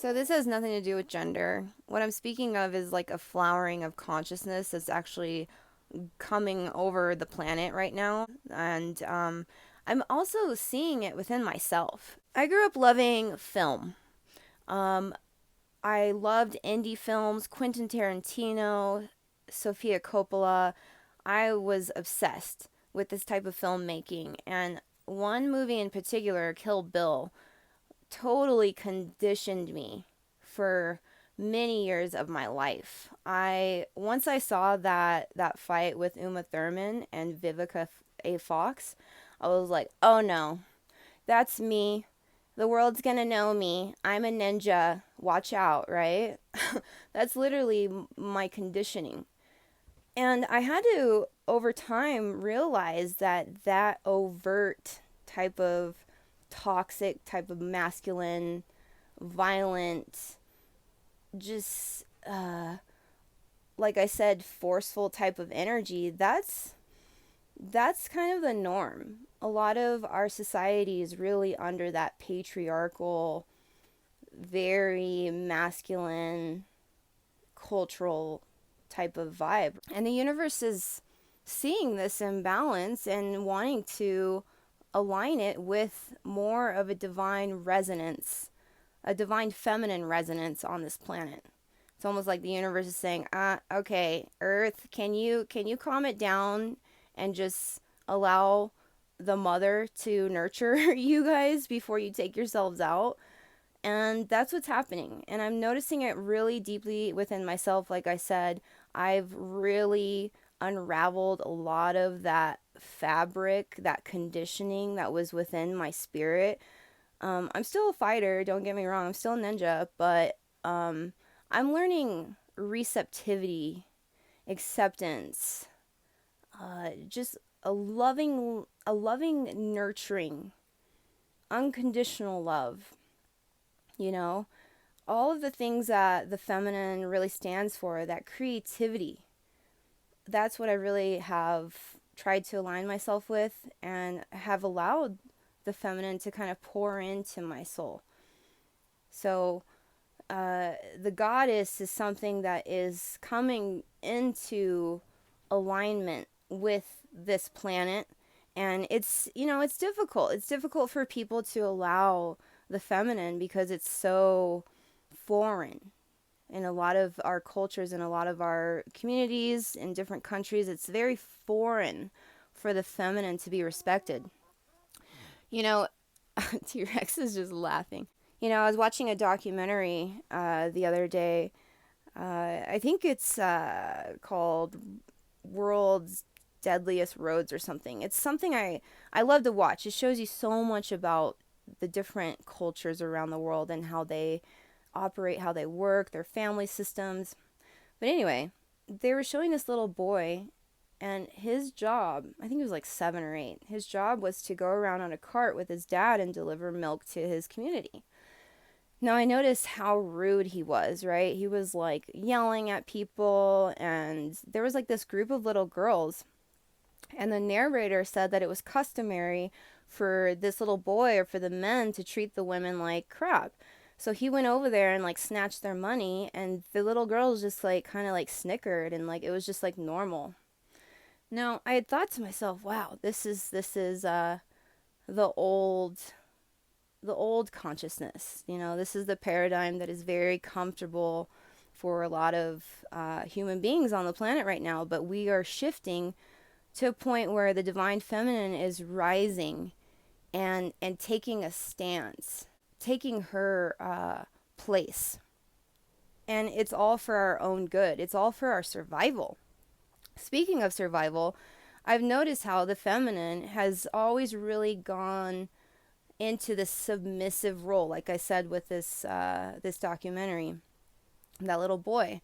So this has nothing to do with gender. What I'm speaking of is like a flowering of consciousness that's actually coming over the planet right now. And I'm also seeing it within myself. I grew up loving film. Um, I loved indie films, Quentin Tarantino, Sofia Coppola. I was obsessed with this type of filmmaking. And one movie in particular, Kill Bill, totally conditioned me for many years of my life. I once I saw that fight with Uma Thurman and Vivica A. Fox, I was like, "Oh no. That's me. The world's going to know me. I'm a ninja. Watch out," right? That's literally my conditioning. And I had to over time realize that that overt type of toxic type of masculine violent, just like I said, forceful type of energy, that's kind of the norm. A lot of our society is really under that patriarchal, very masculine cultural type of vibe. And the universe is seeing this imbalance and wanting to align it with more of a divine resonance, a divine feminine resonance on this planet. It's almost like the universe is saying, okay, Earth, can you calm it down and just allow the mother to nurture you guys before you take yourselves out?" And that's what's happening. And I'm noticing it really deeply within myself. Like I said, I've really unraveled a lot of that fabric, that conditioning that was within my spirit. I'm still a fighter, don't get me wrong, I'm still a ninja, but I'm learning receptivity, acceptance, just a loving, nurturing, unconditional love, you know? All of the things that the feminine really stands for, that creativity, that's what I really have tried to align myself with and have allowed the feminine to kind of pour into my soul. So, the goddess is something that is coming into alignment with this planet. And it's difficult. It's difficult for people to allow the feminine because it's so foreign in a lot of our cultures and a lot of our communities in different countries. It's very foreign for the feminine to be respected. You know, T Rex is just laughing. I was watching a documentary the other day. I think it's called World's Deadliest Roads or something. It's something I love to watch. It shows you so much about the different cultures around the world and how they operate, how they work, their family systems. But anyway, they were showing this little boy, and his job, I think he was like 7 or 8, his job was to go around on a cart with his dad and deliver milk to his community. Now I noticed how rude he was, right? He was like yelling at people, and there was like this group of little girls, and the narrator said that it was customary for this little boy or for the men to treat the women like crap. So he went over there and like snatched their money, and the little girls just like kind of like snickered, and like it was just like normal. Now I had thought to myself, wow, this is the old the old consciousness. This is the paradigm that is very comfortable for a lot of human beings on the planet right now. But we are shifting to a point where the divine feminine is rising and taking a stance, taking her place. And it's all for our own good. It's all for our survival. Speaking of survival, I've noticed how the feminine has always really gone into the submissive role, like I said with this documentary, that little boy.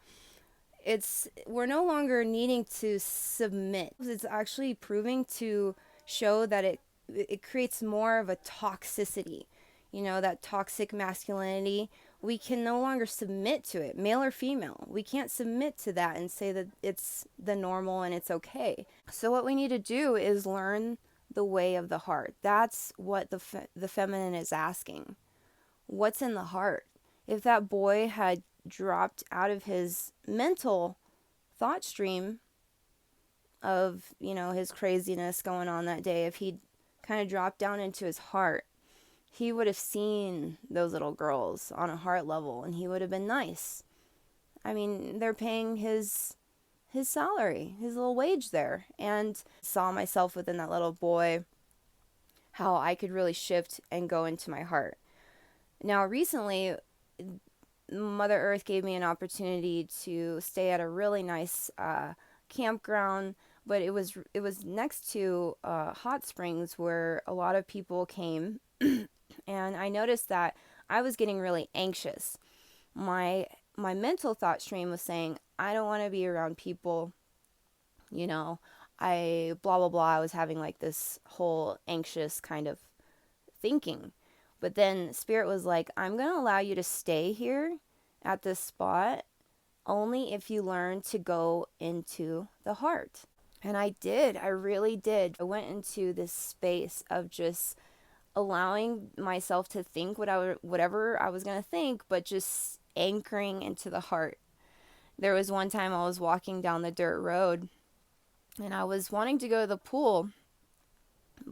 It's We're no longer needing to submit. It's actually proving to show that it creates more of a toxicity, that toxic masculinity. We can no longer submit to it, male or female. We can't submit to that and say that it's the normal and it's okay. So what we need to do is learn the way of the heart. That's what the feminine is asking. What's in the heart? if that boy had dropped out of his mental thought stream of, his craziness going on that day, if he'd kind of dropped down into his heart, he would have seen those little girls on a heart level, and he would have been nice. I mean, they're paying his salary, his little wage there, and saw myself within that little boy, how I could really shift and go into my heart. Now, recently, Mother Earth gave me an opportunity to stay at a really nice campground, but it was next to hot springs where a lot of people came, and I noticed that I was getting really anxious. My mental thought stream was saying, I don't want to be around people, I blah blah blah. I was having like this whole anxious kind of thinking. But then Spirit was like, I'm going to allow you to stay here at this spot only if you learn to go into the heart. And I did. I really did. I went into this space of just allowing myself to think whatever I was going to think, but just anchoring into the heart. There was one time I was walking down the dirt road and I was wanting to go to the pool,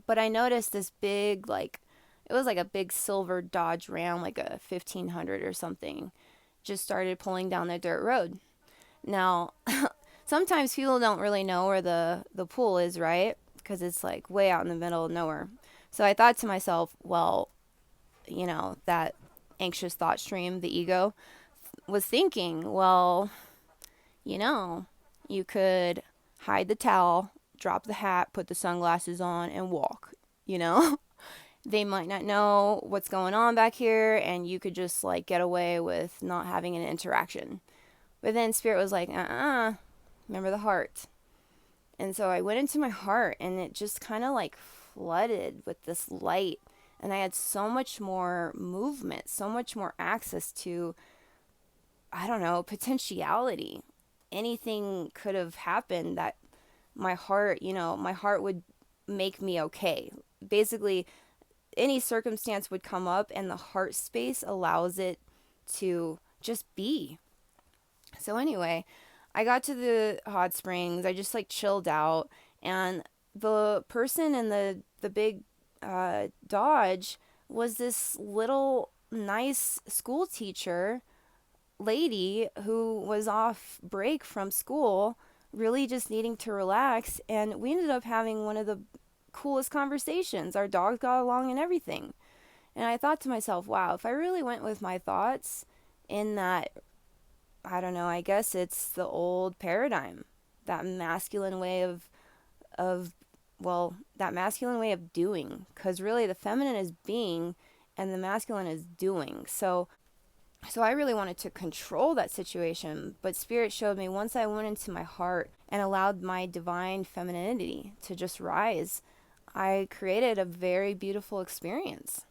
but I noticed this big, it was like a big silver Dodge Ram, like a 1500 or something, just started pulling down the dirt road. Now, sometimes people don't really know where the pool is, right? Because it's like way out in the middle of nowhere. So I thought to myself, well, that anxious thought stream, the ego, was thinking, well, you could hide the towel, drop the hat, put the sunglasses on, and walk, They might not know what's going on back here, and you could just, get away with not having an interaction. But then Spirit was like, remember the heart. And so I went into my heart, and it just kind of, flooded with this light. And I had so much more movement, so much more access to, I don't know, potentiality. Anything could have happened that my heart would make me okay. Basically, any circumstance would come up and the heart space allows it to just be. So anyway, I got to the hot springs. I just chilled out, and the person in the big Dodge was this little nice school teacher lady who was off break from school, really just needing to relax, and we ended up having one of the coolest conversations. Our dogs got along and everything. And I thought to myself, wow, if I really went with my thoughts in that, I don't know, I guess it's the old paradigm, that masculine way of that masculine way of doing, because really the feminine is being and the masculine is doing. So I really wanted to control that situation, but Spirit showed me, once I went into my heart and allowed my divine femininity to just rise, I created a very beautiful experience.